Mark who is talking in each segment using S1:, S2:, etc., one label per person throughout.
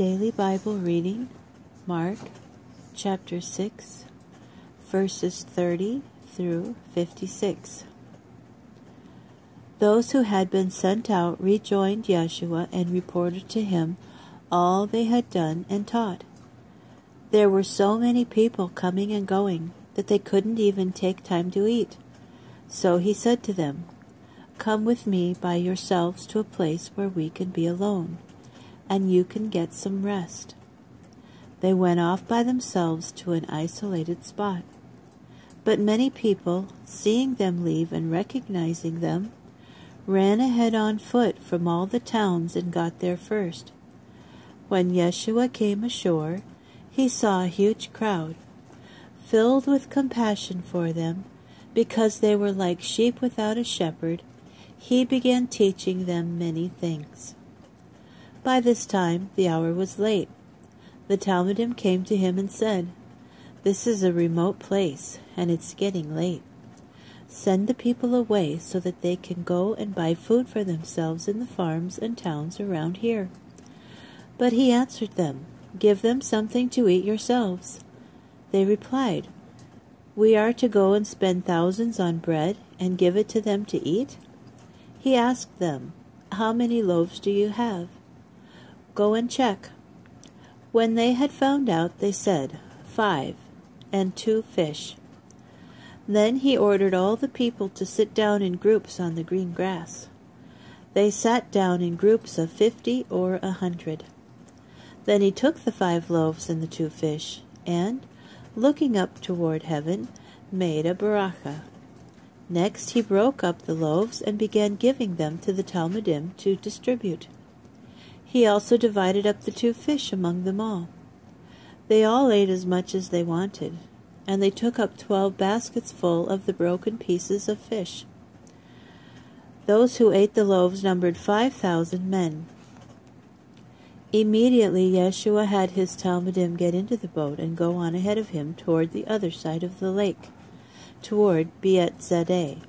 S1: Daily Bible Reading, Mark chapter 6, verses 30 through 56. Those who had been sent out rejoined Yeshua and reported to him all they had done and taught. There were so many people coming and going that they couldn't even take time to eat. So he said to them, "Come with me by yourselves to a place where we can be alone, and you can get some rest." They went off by themselves to an isolated spot. But many people, seeing them leave and recognizing them, ran ahead on foot from all the towns and got there first. When Yeshua came ashore, he saw a huge crowd. Filled with compassion for them, because they were like sheep without a shepherd, he began teaching them many things. By this time the hour was late. The Talmudim came to him and said, "This is a remote place, and it's getting late. Send the people away so that they can go and buy food for themselves in the farms and towns around here." But he answered them, "Give them something to eat yourselves." They replied, "We are to go and spend thousands on bread and give it to them to eat?" He asked them, "How many loaves do you have? Go and check." When they had found out, they said, 5, and 2 fish. Then he ordered all the people to sit down in groups on the green grass. They sat down in groups of 50 or 100. Then he took the 5 loaves and the 2 fish, and, looking up toward heaven, made a baracha. Next he broke up the loaves and began giving them to the Talmudim to distribute. He also divided up the 2 fish among them all. They all ate as much as they wanted, and they took up 12 baskets full of the broken pieces of fish. Those who ate the loaves numbered 5,000 men. Immediately Yeshua had his Talmudim get into the boat and go on ahead of him toward the other side of the lake, toward Beit-Zedeh,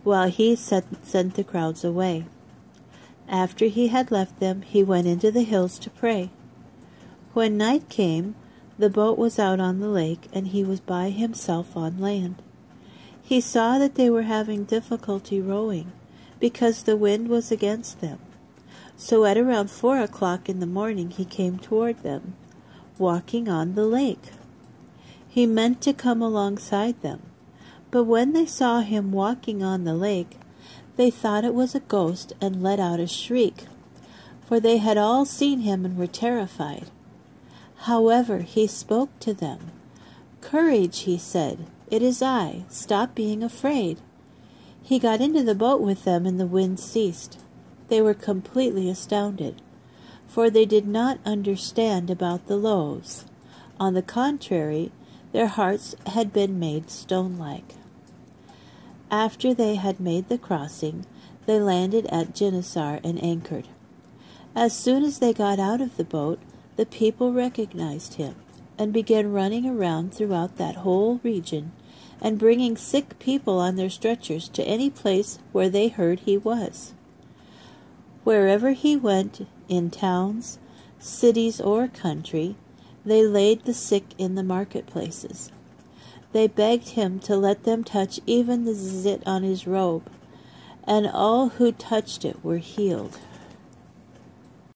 S1: while he sent the crowds away. After he had left them, he went into the hills to pray. When night came, the boat was out on the lake, and he was by himself on land. He saw that they were having difficulty rowing, because the wind was against them. So at around 4 o'clock in the morning he came toward them, walking on the lake. He meant to come alongside them, but when they saw him walking on the lake, they thought it was a ghost and let out a shriek, for they had all seen him and were terrified. However, he spoke to them. "Courage," he said, "it is I. Stop being afraid." He got into the boat with them, and the wind ceased. They were completely astounded, for they did not understand about the loaves. On the contrary, their hearts had been made stone-like. After they had made the crossing, they landed at Gennesaret and anchored. As soon as they got out of the boat, the people recognized him and began running around throughout that whole region and bringing sick people on their stretchers to any place where they heard he was. Wherever he went, in towns, cities, or country, they laid the sick in the marketplaces. They begged him to let them touch even the zit on his robe, and all who touched it were healed.